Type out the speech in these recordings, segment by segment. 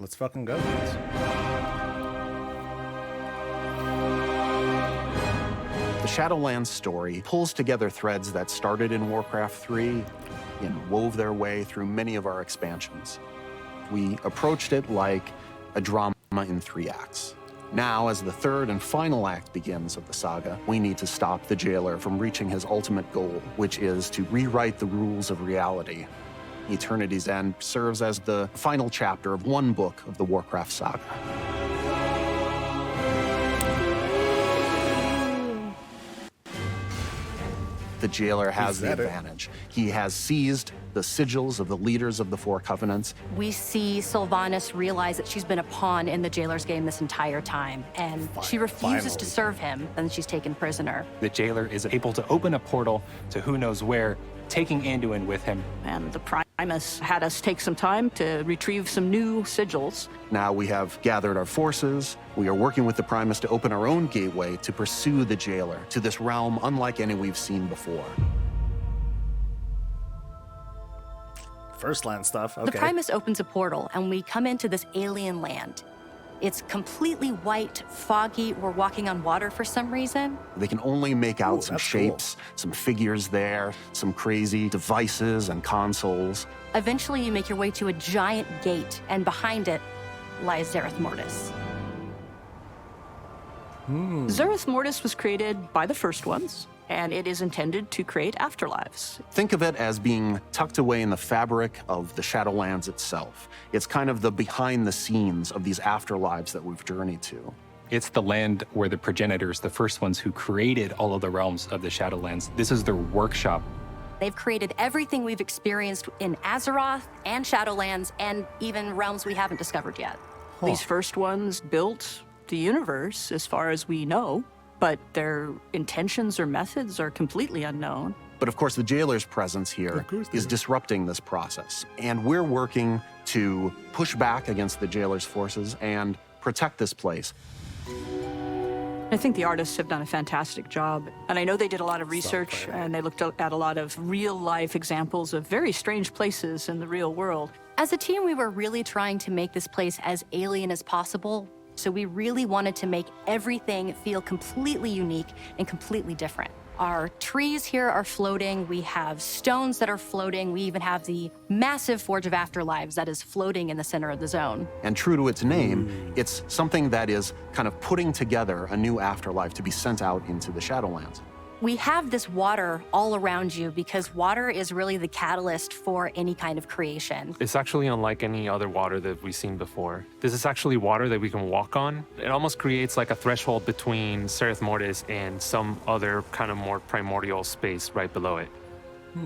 Let's fucking go, guys. The Shadowlands story pulls together threads that started in Warcraft 3 and wove their way through many of our expansions. We approached it like a drama in 3 acts. Now, as the third and final act begins of the saga, we need to stop the jailer from reaching his ultimate goal, which is to rewrite the rules of reality. Eternity's End serves as the final chapter of one book of the Warcraft saga. The jailer has the advantage. He has seized the sigils of the leaders of the 4 covenants. We see Sylvanas realize that she's been a pawn in the jailer's game this entire time, and she refuses to serve him, and she's taken prisoner. The jailer is able to open a portal to who knows where, taking Anduin with him. And the Primus had us take some time to retrieve some new sigils. Now we have gathered our forces. We are working with the Primus to open our own gateway to pursue the jailer to this realm unlike any we've seen before. First land stuff, okay. The Primus opens a portal, and we come into this alien land. It's completely white, foggy. We're walking on water for some reason. They can only make out some that's shapes, some figures there, some crazy devices and consoles. Eventually, you make your way to a giant gate, and behind it lies Zereth Mortis. Zereth Mortis was created by the first ones, and it is intended to create afterlives. Think of it as being tucked away in the fabric of the Shadowlands itself. It's kind of the behind the scenes of these afterlives that we've journeyed to. It's the land where the progenitors, the first ones who created all of the realms of the Shadowlands, this is their workshop. They've created everything we've experienced in Azeroth and Shadowlands, and even realms we haven't discovered yet. These first ones built the universe, as far as we know, but their intentions or methods are completely unknown. But of course, the jailer's presence here is disrupting this process. And we're working to push back against the jailer's forces and protect this place. I think the artists have done a fantastic job. And I know they did a lot of research, and they looked at a lot of real-life examples of very strange places in the real world. As a team, we were really trying to make this place as alien as possible. So we really wanted to make everything feel completely unique and completely different. Our trees here are floating. We have stones that are floating. We even have the massive Forge of Afterlives that is floating in the center of the zone. And true to its name, it's something that is kind of putting together a new afterlife to be sent out into the Shadowlands. We have this water all around you because water is really the catalyst for any kind of creation. It's actually unlike any other water that we've seen before. This is actually water that we can walk on. It almost creates like a threshold between Zereth Mortis and some other kind of more primordial space right below it.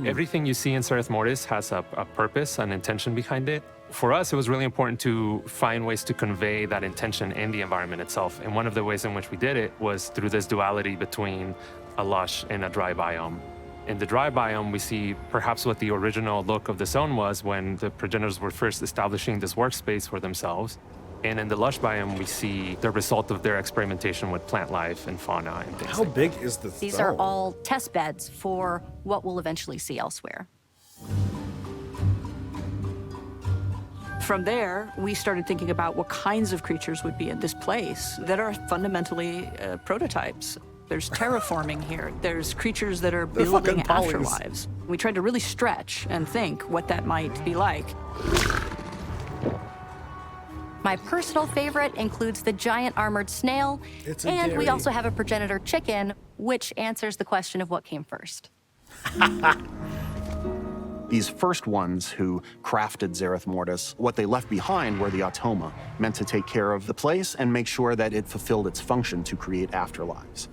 Everything you see in Zereth Mortis has a purpose, an intention behind it. For us, it was really important to find ways to convey that intention in the environment itself. And one of the ways in which we did it was through this duality between a lush and a dry biome. In the dry biome, we see perhaps what the original look of the zone was when the progenitors were first establishing this workspace for themselves. And in the lush biome, we see the result of their experimentation with plant life and fauna and things. How big is the These zone? are all test beds for what we'll eventually see elsewhere. From there, we started thinking about what kinds of creatures would be in this place that are fundamentally prototypes. There's terraforming here. There's creatures that are building afterlives. We tried to really stretch and think what that might be like. My personal favorite includes the giant armored snail, and we also have a progenitor chicken, which answers the question of what came first. These first ones who crafted Zereth Mortis, what they left behind were the automa, meant to take care of the place and make sure that it fulfilled its function to create afterlives.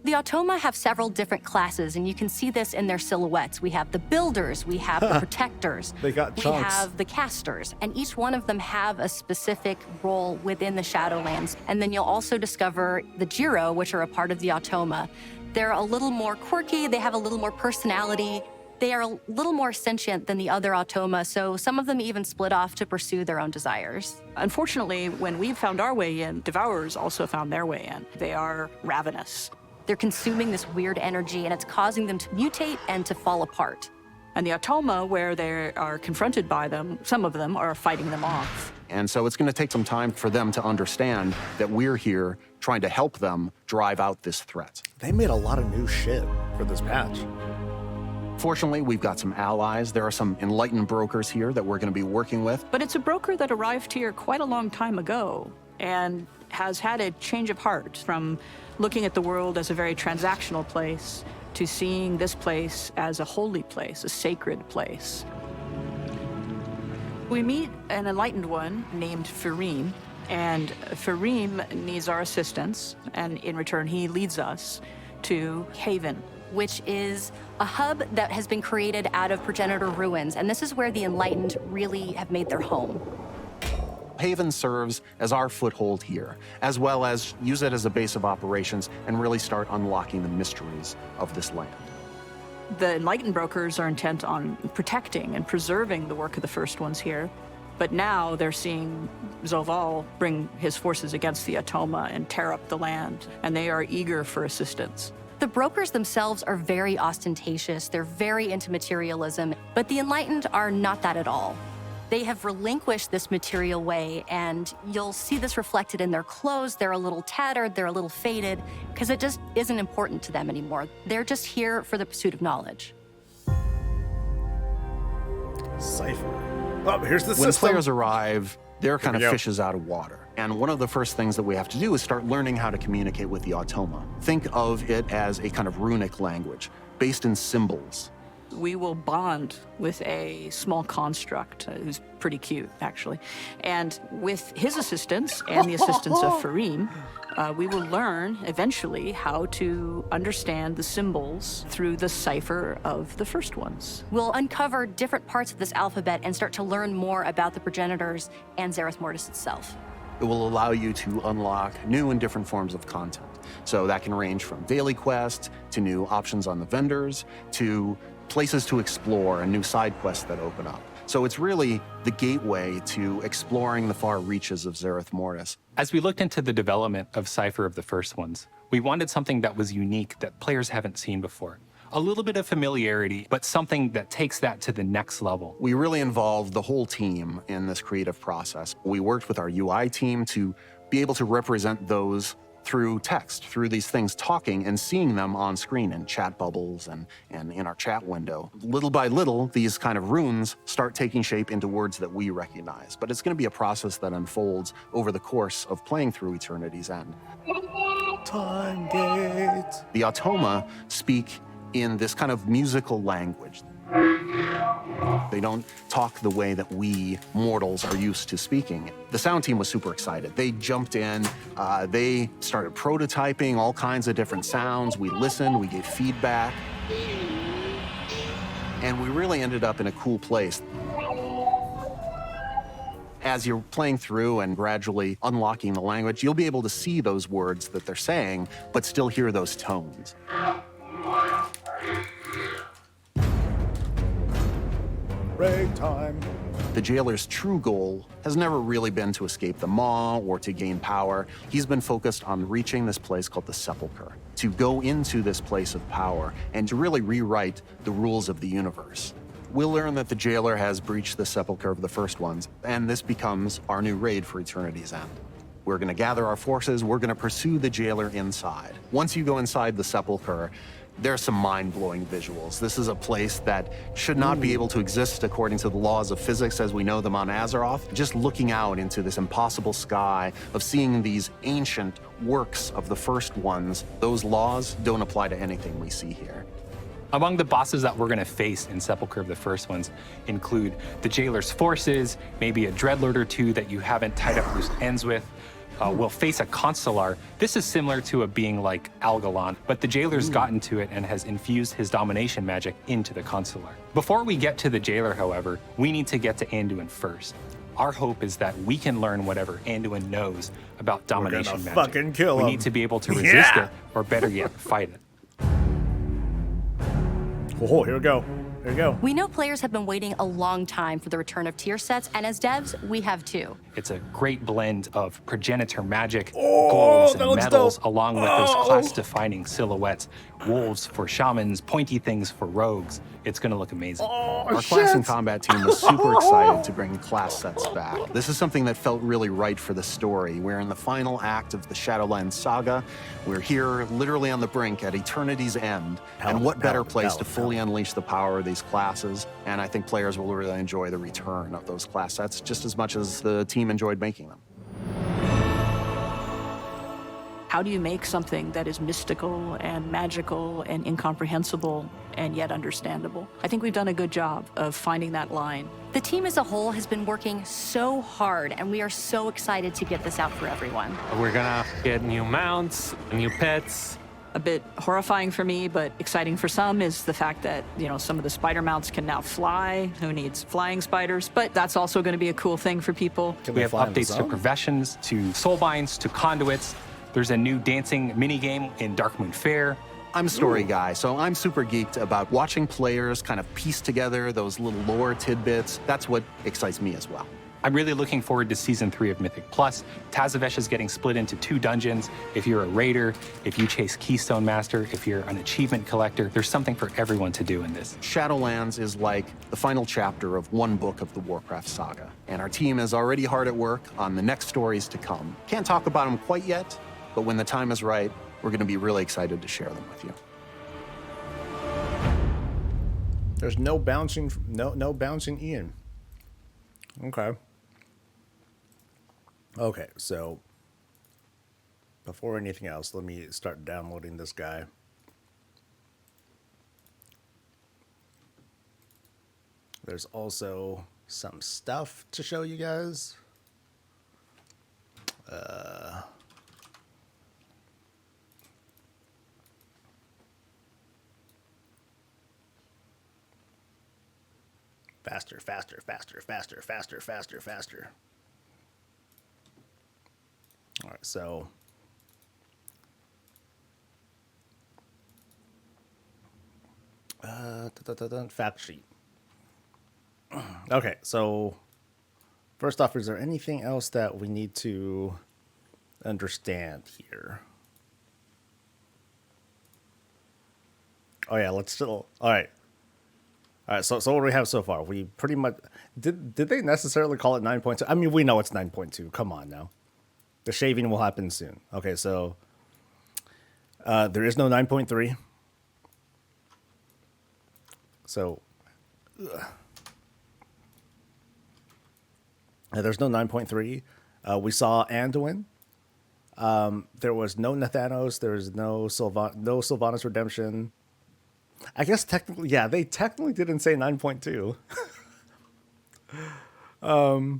The automa have several different classes, and you can see this in their silhouettes. We have the builders, we have the protectors, They got we chunks. have the casters, and each one of them have a specific role within the Shadowlands. And then you'll also discover the Jiro, which are a part of the automa. They're a little more quirky, they have a little more personality. They are a little more sentient than the other automa, so some of them even split off to pursue their own desires. Unfortunately, when we found our way in, Devourers also found their way in. They are ravenous. They're consuming this weird energy, and it's causing them to mutate and to fall apart. And the automa, where they are confronted by them, some of them are fighting them off. And so it's going to take some time for them to understand that we're here trying to help them drive out this threat. They made a lot of new shit for this patch. Fortunately, we've got some allies. There are some enlightened brokers here that we're going to be working with. But it's a broker that arrived here quite a long time ago and has had a change of heart from looking at the world as a very transactional place to seeing this place as a holy place, a sacred place. We meet an enlightened one named Fareem, and Fareem needs our assistance, and in return, he leads us to Haven, which is a hub that has been created out of progenitor ruins, and this is where the enlightened really have made their home. Haven serves as our foothold here, as well as use it as a base of operations and really start unlocking the mysteries of this land. The enlightened brokers are intent on protecting and preserving the work of the first ones here, but now they're seeing Zoval bring his forces against the automa and tear up the land, and they are eager for assistance. The brokers themselves are very ostentatious, they're very into materialism, but the enlightened are not that at all. They have relinquished this material way, and you'll see this reflected in their clothes. They're a little tattered, they're a little faded, because it just isn't important to them anymore. They're just here for the pursuit of knowledge. Cipher. Oh, here's the When system. players arrive, they're kind of we go. fishes out of water. And one of the first things that we have to do is start learning how to communicate with the automa. Think of it as a kind of runic language, based in symbols. We will bond with a small construct who's pretty cute, actually. And with his assistance and the assistance of Fareem, we will learn eventually how to understand the symbols through the cipher of the first ones. We'll uncover different parts of this alphabet and start to learn more about the progenitors and Zereth Mortis itself. It will allow you to unlock new and different forms of content. So that can range from daily quests to new options on the vendors to places to explore and new side quests that open up. So it's really the gateway to exploring the far reaches of Zereth Mortis. As we looked into the development of Cipher of the First Ones, we wanted something that was unique that players haven't seen before. A little bit of familiarity, but something that takes that to the next level. We really involved the whole team in this creative process. We worked with our UI team to be able to represent those through text, through these things talking and seeing them on screen in chat bubbles and in our chat window. Little by little, these kind of runes start taking shape into words that we recognize. But it's going to be a process that unfolds over the course of playing through Eternity's End. Time gate. The automa speak in this kind of musical language. They don't talk the way that we mortals are used to speaking. The sound team was super excited. They jumped in, they started prototyping all kinds of different sounds. We listened, we gave feedback. And we really ended up in a cool place. As you're playing through and gradually unlocking the language, you'll be able to see those words that they're saying, but still hear those tones. Break time. The jailer's true goal has never really been to escape the Maw or to gain power. He's been focused on reaching this place called the Sepulcher, to go into this place of power and to really rewrite the rules of the universe. We'll learn that the jailer has breached the Sepulcher of the First Ones, and this becomes our new raid for Eternity's End. We're going to gather our forces, we're going to pursue the jailer inside. Once you go inside the Sepulcher, there's some mind-blowing visuals. This is a place that should not be able to exist according to the laws of physics as we know them on Azeroth. Just looking out into this impossible sky of seeing these ancient works of the First Ones, those laws don't apply to anything we see here. Among the bosses that we're going to face in Sepulcher of the First Ones include the jailer's forces, maybe a dreadlord or two that you haven't tied up loose ends with. We'll face a consular. This is similar to a being like Algalon, but the jailer's gotten to it and has infused his domination magic into the consular. Before we get to the jailer, however, we need to get to Anduin first. Our hope is that we can learn whatever Anduin knows about domination gonna magic. fucking kill we him. need to be able to resist Yeah. it, or better yet, fight it. Oh, here we go. There you go. We know players have been waiting a long time for the return of tier sets, and as devs, we have too. It's a great blend of progenitor magic, Oh, globes, that and looks metals, dope. along with those class-defining silhouettes. Wolves for shamans, pointy things for rogues. It's going to look amazing. Oh, Our class and shit. combat team was super excited to bring class sets back. This is something that felt really right for the story. We're in the final act of the Shadowlands saga. We're here literally on the brink at eternity's end. And what better place to fully unleash the power of these classes? And I think players will really enjoy the return of those class sets just as much as the team enjoyed making them. How do you make something that is mystical and magical and incomprehensible and yet understandable? I think we've done a good job of finding that line. The team as a whole has been working so hard, and we are so excited to get this out for everyone. We're gonna get new mounts, new pets. A bit horrifying for me, but exciting for some is the fact that, you know, some of the spider mounts can now fly. Who needs flying spiders? But that's also going to be a cool thing for people. Can We they have fly in the updates to zone? professions, to soulbinds, to conduits. There's a new dancing minigame in Darkmoon Fair. I'm a story guy, so I'm super geeked about watching players kind of piece together those little lore tidbits. That's what excites me as well. I'm really looking forward to Season 3 of Mythic Plus. Tazavesh is getting split into 2 dungeons. If you're a raider, if you chase Keystone Master, if you're an achievement collector, there's something for everyone to do in this. Shadowlands is like the final chapter of one book of the Warcraft saga, and our team is already hard at work on the next stories to come. Can't talk about them quite yet, but when the time is right, we're going to be really excited to share them with you. There's no bouncing Ian. Okay. Okay, so before anything else, let me start downloading this guy. There's also some stuff to show you guys. Faster, faster, faster, faster, faster, faster, faster. All right, so fact sheet. Okay, so first off, is there anything else that we need to understand here? Oh yeah, let's still. All right. All right, so what do we have so far? We pretty much did they necessarily call it 9.2? I mean, we know it's 9.2. Come on now. The shaving will happen soon. Okay, so there is no 9.3. So there's no 9.3. We saw Anduin. There was no Nathanos. There was no Sylvanas Redemption. I guess technically, yeah, they technically didn't say 9.2. No,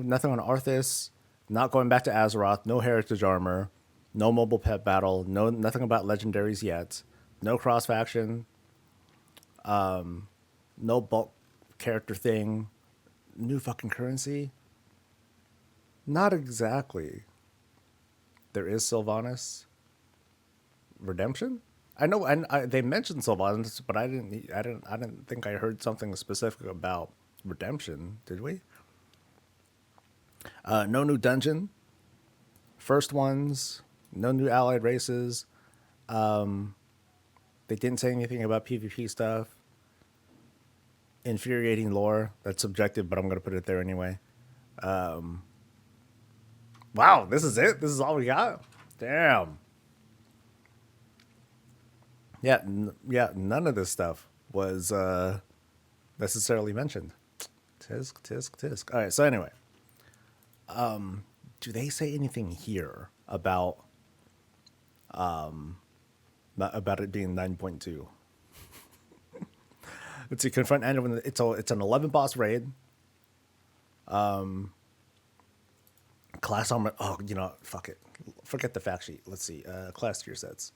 nothing on Arthas. Not going back to Azeroth. No Heritage Armor. No mobile pet battle. Nothing about legendaries yet. No cross faction. No bulk character thing. New fucking currency. Not exactly. There is Sylvanas Redemption. I know, and they mentioned Sylvanas, but I didn't think I heard something specific about Redemption. Did we? No new dungeon. First ones. No new allied races. They didn't say anything about PvP stuff. Infuriating lore. That's subjective, but I'm going to put it there anyway. Wow, this is it? This is all we got? Damn. Yeah, none of this stuff was necessarily mentioned. Tisk. All right, so anyway. Do they say anything here about it being 9.2? Let's see, confront Anduin. It's an 11 boss raid. Class armor. Oh, fuck it. Forget the fact sheet. Let's see. Class tier sets.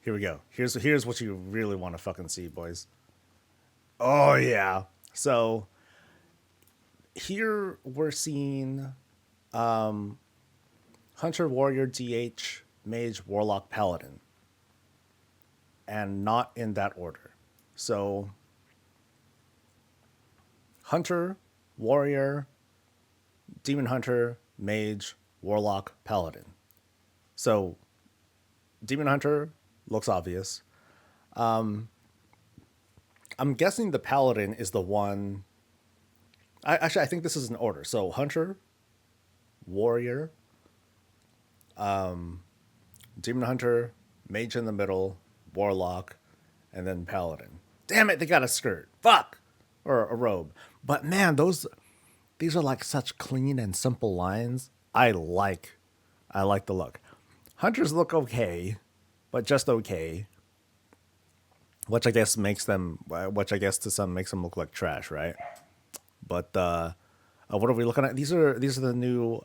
Here we go. Here's what you really want to fucking see, boys. Oh yeah. So here we're seeing Hunter, Warrior, DH, Mage, Warlock, Paladin. And not in that order. So, hunter, warrior, demon hunter, mage, warlock, paladin. So, demon hunter looks obvious. I'm guessing the paladin is the one. I think this is in order. So, hunter, warrior, demon hunter, mage in the middle, warlock, and then paladin. Damn it, they got a skirt. Fuck, or a robe. But man, these are like such clean and simple lines. I like the look. Hunters look okay, but just okay. Which I guess to some makes them look like trash, right? But what are we looking at? These are the new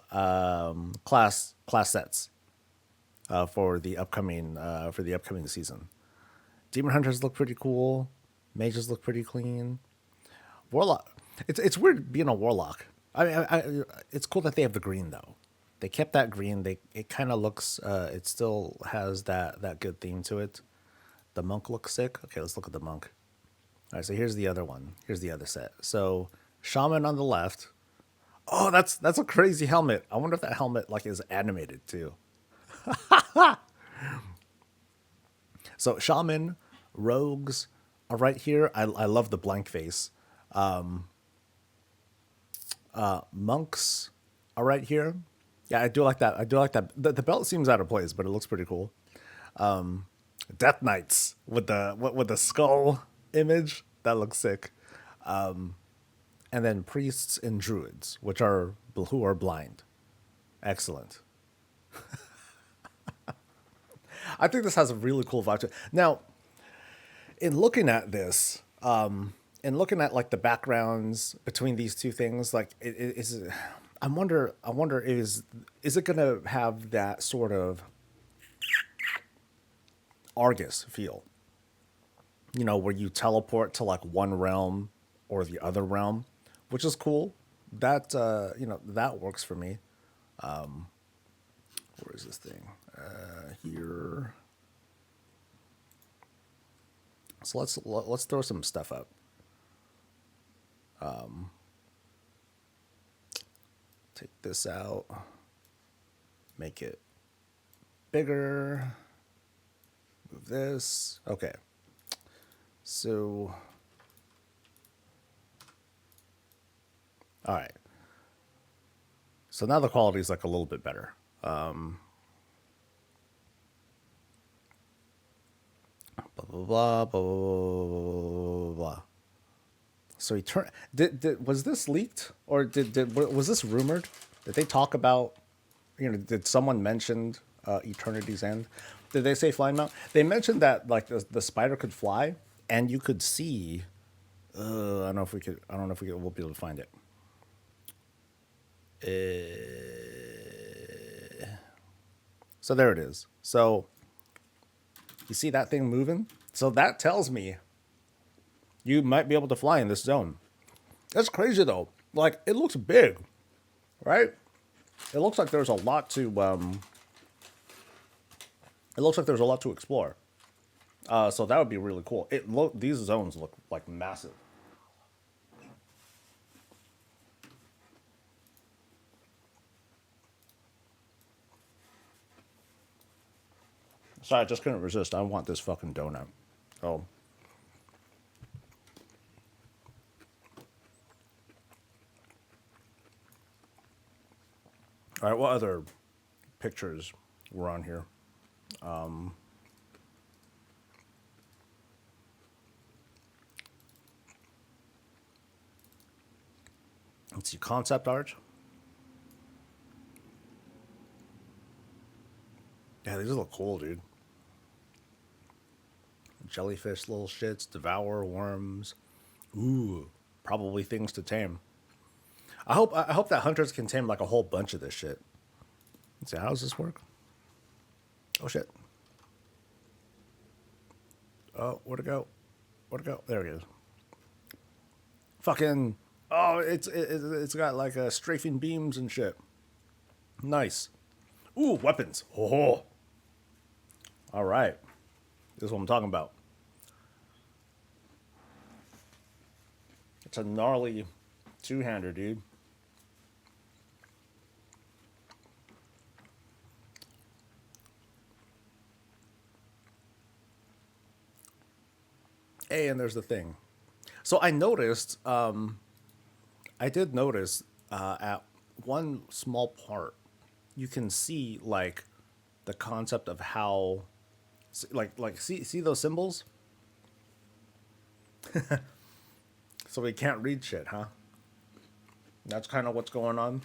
class sets for the upcoming season. Demon hunters look pretty cool. Mages look pretty clean. Warlock. It's weird being a warlock. It's cool that they have the green though. They kept that green. It kind of looks. It still has that good theme to it. The monk looks sick. Okay, let's look at the monk. All right, so here's the other one. Here's the other set. So shaman on the left. Oh, that's a crazy helmet. I wonder if that helmet like is animated too. So shaman, rogues are right here. I love the blank face. Monks are right here. Yeah, I do like that. The belt seems out of place, but it looks pretty cool. Death Knights with the skull image, that looks sick. And then priests and druids, who are blind. Excellent. I think this has a really cool vibe to it. Now, in looking at this, and looking at like the backgrounds between these two things, like I wonder is it gonna have that sort of Argus feel? You know, where you teleport to like one realm or the other realm, which is cool. That that works for me. Where is this thing? Here. So let's throw some stuff up. Take this out. Make it bigger. Move this. Okay. So, all right. So now the quality is like a little bit better. Blah, blah, blah, blah, blah, blah, blah. So he turned. Was this leaked or was this rumored? Did they talk about? Did someone mention Eternity's End? Did they say flying mount? They mentioned that like the spider could fly and you could see. I don't know if we could. We'll be able to find it. So there it is. So you see that thing moving? So that tells me you might be able to fly in this zone. That's crazy though. Like it looks big, right? It looks like there's a lot to explore. So that would be really cool. These zones look like massive. Sorry, I just couldn't resist. I want this fucking donut. Oh. All right, what other pictures were on here? Let's see, concept art. Yeah, these look cool, dude. Jellyfish little shits, devour worms. Ooh, probably things to tame. I hope that hunters can tame like a whole bunch of this shit. Let's see, how does this work? Oh shit. Oh, where'd it go? There it is. Fucking. Oh, it's got like strafing beams and shit. Nice. Ooh, weapons. Oh. All right. This is what I'm talking about. It's a gnarly two-hander, dude. Hey, and there's the thing. So I noticed, I did notice at one small part, you can see like the concept of how, like see those symbols. So we can't read shit, huh? That's kind of what's going on,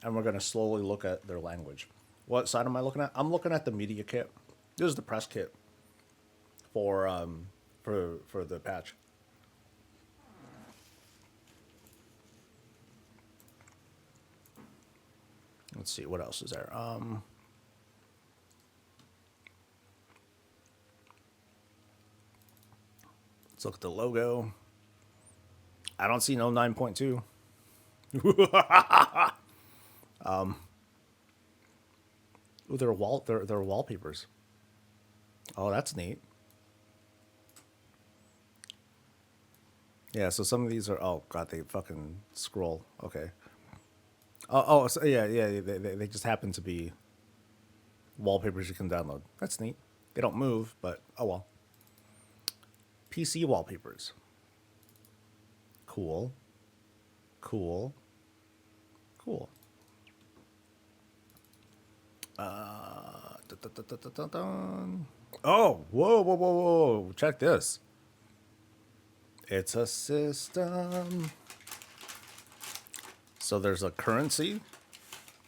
and we're gonna slowly look at their language. What side am I looking at? I'm looking at the media kit. This is the press kit for for the patch. Let's see what else is there. Let's look at the logo. I don't see no 9.2. Ooh, they're wallpapers. Oh, that's neat. Yeah, so some of these are, oh god, they fucking scroll. Okay. So yeah, they just happen to be wallpapers you can download. That's neat. They don't move, but oh well. PC wallpapers. Cool. Cool. Cool. Oh, whoa. Check this. It's a system. So there's a currency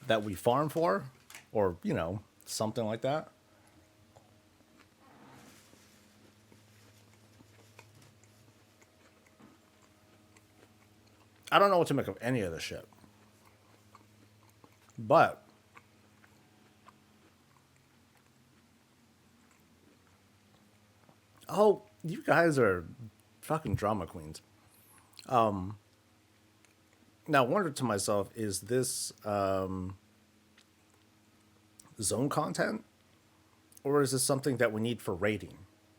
that we farm for, or, you know, something like that. I don't know what to make of any of this shit. But oh, you guys are fucking drama queens. Now I wondered to myself, is this zone content? Or is this something that we need for raiding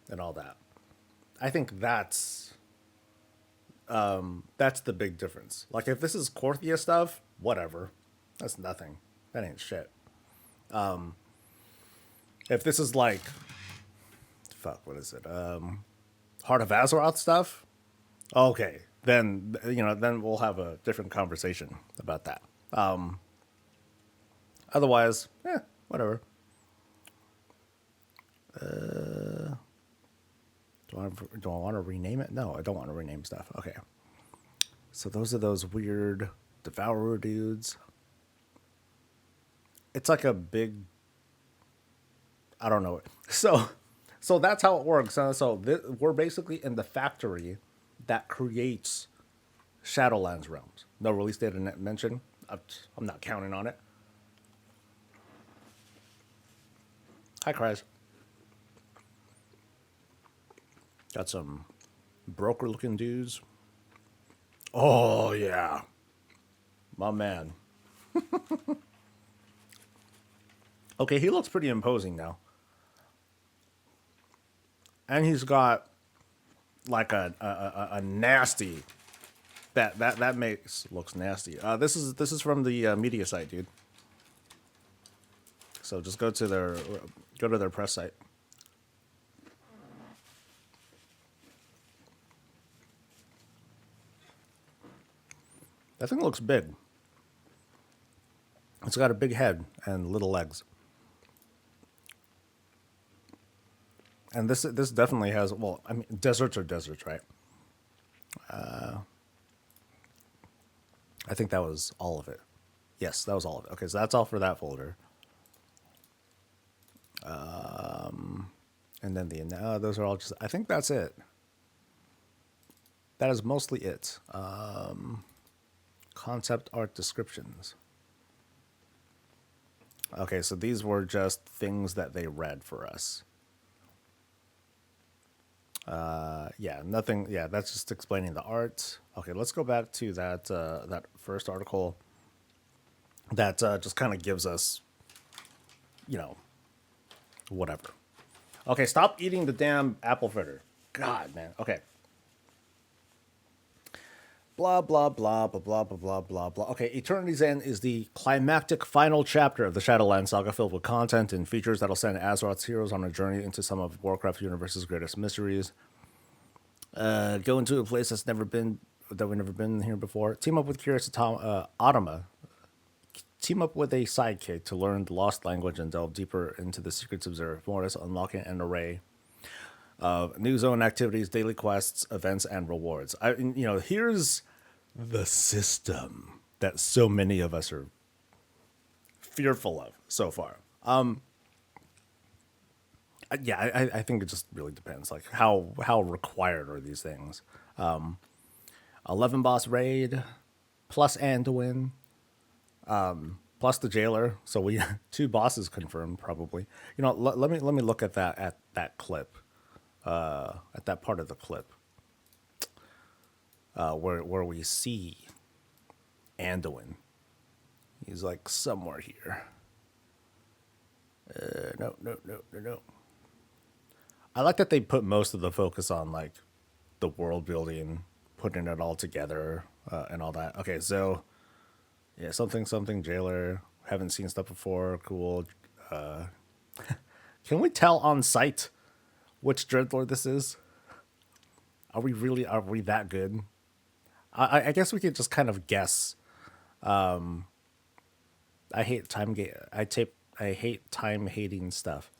and all that? I think that's the big difference. Like, if this is Korthia stuff, whatever. That's nothing. That ain't shit. If this is like, fuck, what is it? Heart of Azeroth stuff? Okay, then, you know, then we'll have a different conversation about that. Otherwise, whatever. Do I want to rename it? No, I don't want to rename stuff. Okay. So those are those weird devourer dudes. It's like a big, I don't know. So that's how it works. We're basically in the factory that creates Shadowlands realms. No release date mentioned. I'm not counting on it. Hi, Cries. Got some broker-looking dudes. Oh, yeah. My man. Okay, he looks pretty imposing now. And he's got like a nasty that looks nasty. This is from the media site, dude. So just go to their press site. That thing looks big. It's got a big head and little legs. And this definitely has, well, I mean, deserts are deserts, right? I think that was all of it. Yes, that was all of it. Okay, so that's all for that folder. And then those are all just, I think that's it. That is mostly it. Concept art descriptions. Okay, so these were just things that they read for us. Yeah, nothing. Yeah, that's just explaining the art. Okay, let's go back to that first article. That just kind of gives us, you know, whatever. Okay, stop eating the damn apple fritter. God, man. Okay. Blah, blah, blah, blah, blah, blah, blah, blah, blah. Okay, Eternity's End is the climactic final chapter of the Shadowlands saga, filled with content and features that'll send Azeroth's heroes on a journey into some of Warcraft universe's greatest mysteries. Go into a place that we've never been here before. Team up with curious automa. Team up with a sidekick to learn the lost language and delve deeper into the secrets of Zereth Mortis, unlocking an array of new zone activities, daily quests, events, and rewards. Here's the system that so many of us are fearful of so far. I think it just really depends. Like how required are these things? 11 boss raid, plus Anduin, plus the jailer. So we 2 bosses confirmed probably. Let me look at that clip, at that part of the clip, where we see Anduin. He's like somewhere here. No. I like that they put most of the focus on like the world building, putting it all together, and all that. Okay, so yeah, something jailer. Haven't seen stuff before. Cool. Can we tell on sight which Dreadlord this is? Are we that good? I guess we could just kind of guess. I hate I hate time hating stuff.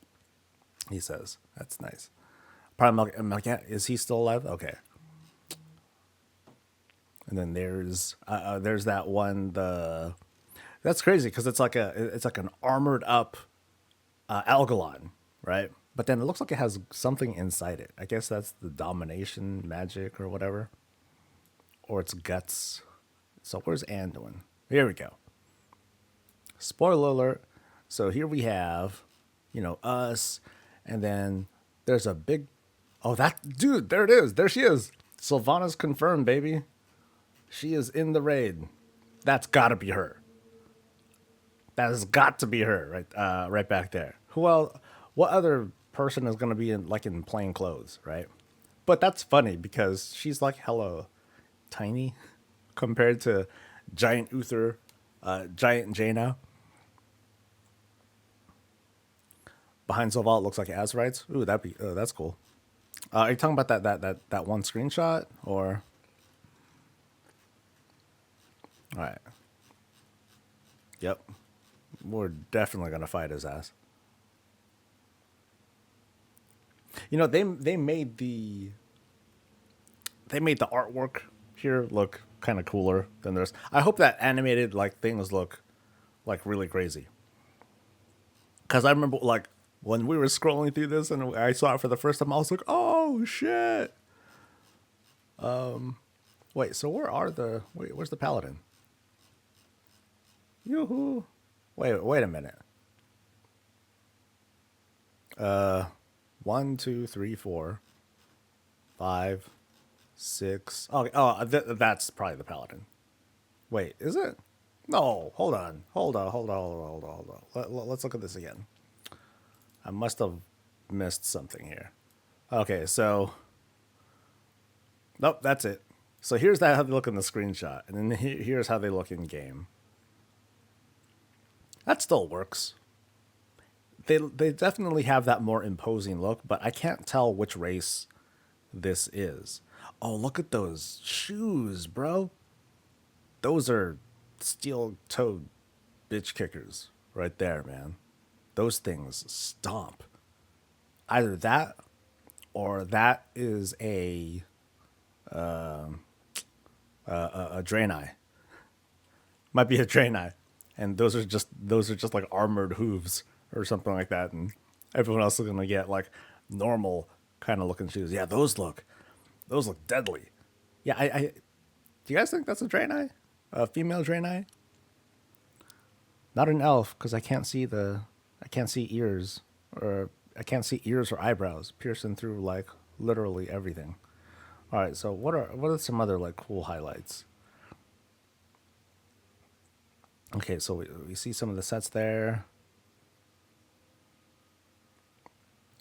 He says that's nice. Probably is he still alive? Okay. And then there's that one. That's crazy because it's like an armored up Algalon, right? But then it looks like it has something inside it. I guess that's the domination magic or whatever, or its guts. So where's Anduin? Here we go. Spoiler alert. So here we have, us, and then there's a big, there it is. There she is. Sylvana's confirmed, baby. She is in the raid. That's gotta be her. That has got to be her, right back there. What other person is gonna be in plain clothes, right? But that's funny because she's like hella tiny compared to Giant Uther, Giant Jaina. Behind Zolval looks like Azerites. Ooh, that's cool. Are you talking about that one screenshot or? All right. Yep. We're definitely gonna fight his ass. They made the artwork here look kind of cooler than theirs. I hope that animated things look really crazy. Cause I remember when we were scrolling through this and I saw it for the first time, I was like, oh shit. Wait, so where's the paladin? Yoo-hoo. Wait a minute. 1, 2, 3, 4, 5, 6. That's probably the paladin. Wait, is it? No, hold on. Let's look at this again. I must have missed something here. Okay, so nope, that's it. So here's how they look in the screenshot, and then here's how they look in game. That still works. They definitely have that more imposing look, but I can't tell which race this is. Oh, look at those shoes, bro. Those are steel-toed bitch kickers right there, man. Those things stomp. Either that or that is a Draenei. Might be a Draenei. And those are just like armored hooves or something like that, and everyone else is gonna get like normal kind of looking shoes. Yeah, those look deadly. Yeah, I do you guys think that's a Draenei? A female Draenei? Not an elf, because I can't see ears or eyebrows piercing through like literally everything. All right, so what are some other like cool highlights? Okay, so we see some of the sets there.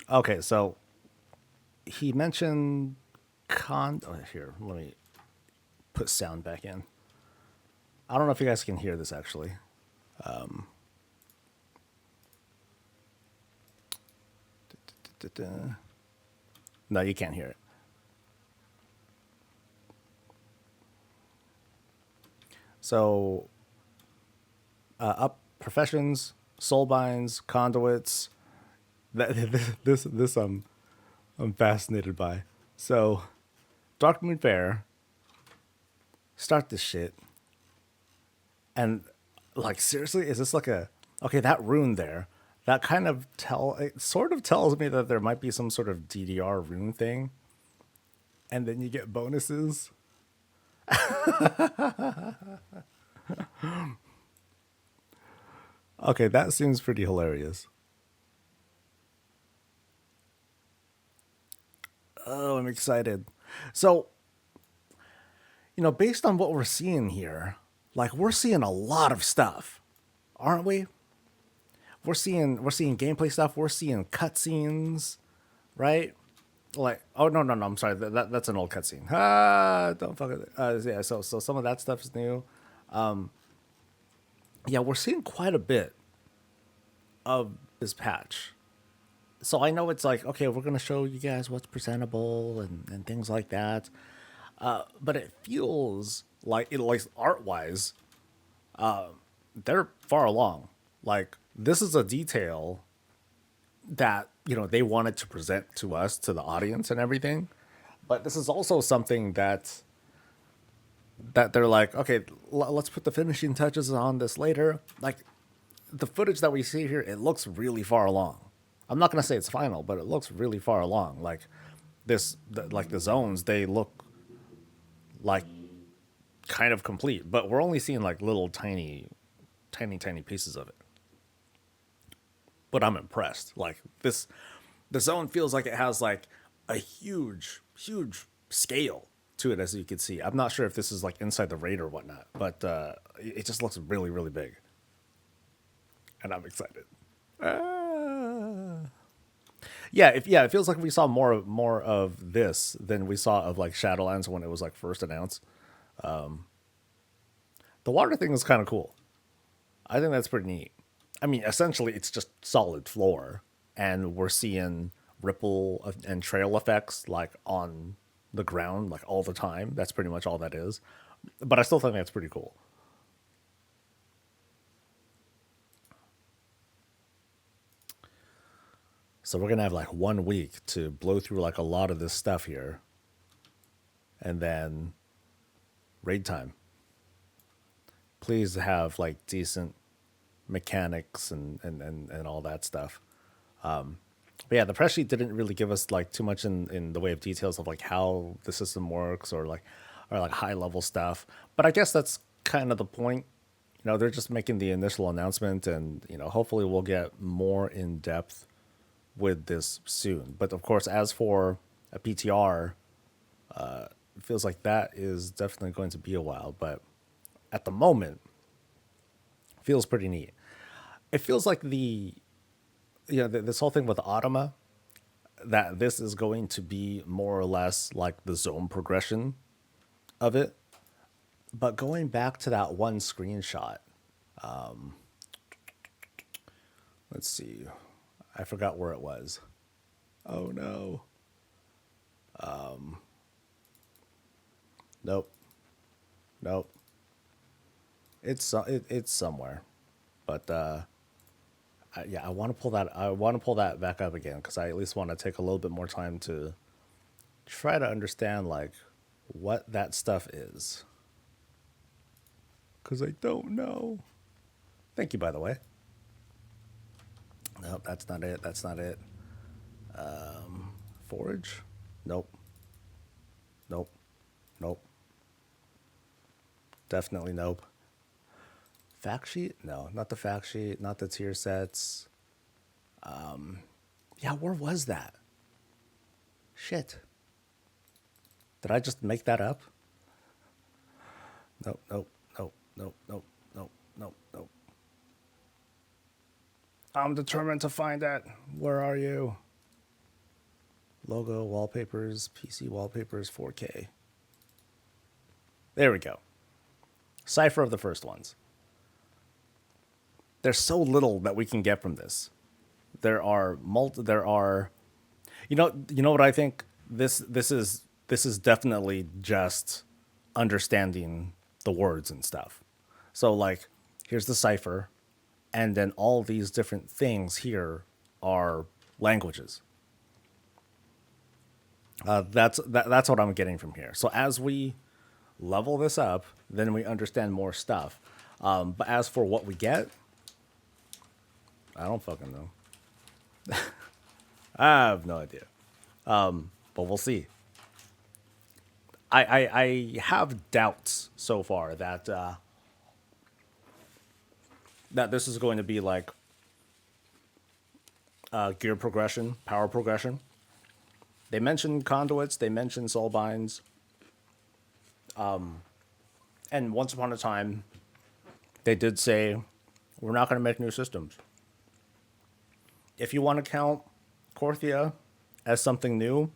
Okay, so he mentioned here, let me put sound back in. I don't know if you guys can hear this actually. No, you can't hear it. So, up professions, soul binds, conduits. This I'm fascinated by. So, Dark Moon Fair, start this shit, and like seriously, is this like a okay? That rune there, that kind of it sort of tells me that there might be some sort of DDR rune thing, and then you get bonuses. Okay, that seems pretty hilarious. Oh, I'm excited. So, based on what we're seeing here, like we're seeing a lot of stuff, aren't we? We're seeing gameplay stuff. We're seeing cutscenes, right? Like, oh no, I'm sorry. That's an old cutscene. Ah, don't fuck it. Yeah. So some of that stuff is new. Yeah, we're seeing quite a bit of this patch. So I know it's like, okay, we're gonna show you guys what's presentable and things like that. But it feels like art wise, they're far along. Like this is a detail that they wanted to present to us, to the audience and everything. But this is also something that they're like, okay, let's put the finishing touches on this later. Like the footage that we see here, it looks really far along. I'm not gonna say it's final, but it looks really far along. Like like the zones, they look like kind of complete, but we're only seeing like little tiny pieces of it. But I'm impressed. Like the zone feels like it has like a huge scale to it, as you can see. I'm not sure if this is like inside the raid or whatnot, but it just looks really big, and I'm excited. Yeah, it feels like we saw more of this than we saw of like Shadowlands when it was like first announced. The water thing is kind of cool. I think that's pretty neat. I mean, essentially, it's just solid floor, and we're seeing ripple and trail effects like on the ground, like all the time. That's pretty much all that is. But I still think that's pretty cool. So we're gonna have like 1 week to blow through like a lot of this stuff here, and then raid time. Please have like decent mechanics and all that stuff. But yeah, the press sheet didn't really give us like too much in the way of details of like how the system works or like high level stuff. But I guess that's kind of the point. They're just making the initial announcement, and hopefully we'll get more in depth with this soon. But of course, as for a PTR, it feels like that is definitely going to be a while. But at the moment, it feels pretty neat. It feels like this whole thing with automa, that this is going to be more or less like the zone progression of it. But going back to that one screenshot, let's see, I forgot where it was. Oh no. Nope. It's somewhere, but I want to pull that. I want to pull that back up again because I at least want to take a little bit more time to try to understand like what that stuff is, because I don't know. Thank you, by the way. Nope, that's not it. Forage? Nope. Definitely nope. Fact sheet? No, not the fact sheet, not the tier sets. Yeah, where was that? Shit. Did I just make that up? Nope. I'm determined to find that. Where are you? Logo, wallpapers, PC wallpapers, 4K. There we go. Cipher of the first ones. There's so little that we can get from this. There are you know what I think this is definitely just understanding the words and stuff. So like here's the cipher, and then all these different things here are languages. That's what I'm getting from here. So as we level this up, then we understand more stuff. But as for what we get, I don't fucking know. I have no idea. But we'll see. I have doubts so far that that this is going to be like gear progression, power progression. They mentioned conduits, they mentioned soulbinds. And once upon a time, they did say, we're not going to make new systems. If you want to count Korthia as something new,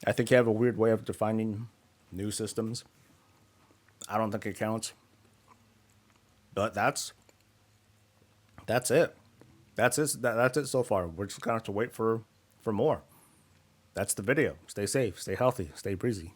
I think you have a weird way of defining new systems. I don't think it counts. But that's it. That's it so far. We're just going to have to wait for more. That's the video. Stay safe, stay healthy, stay breezy.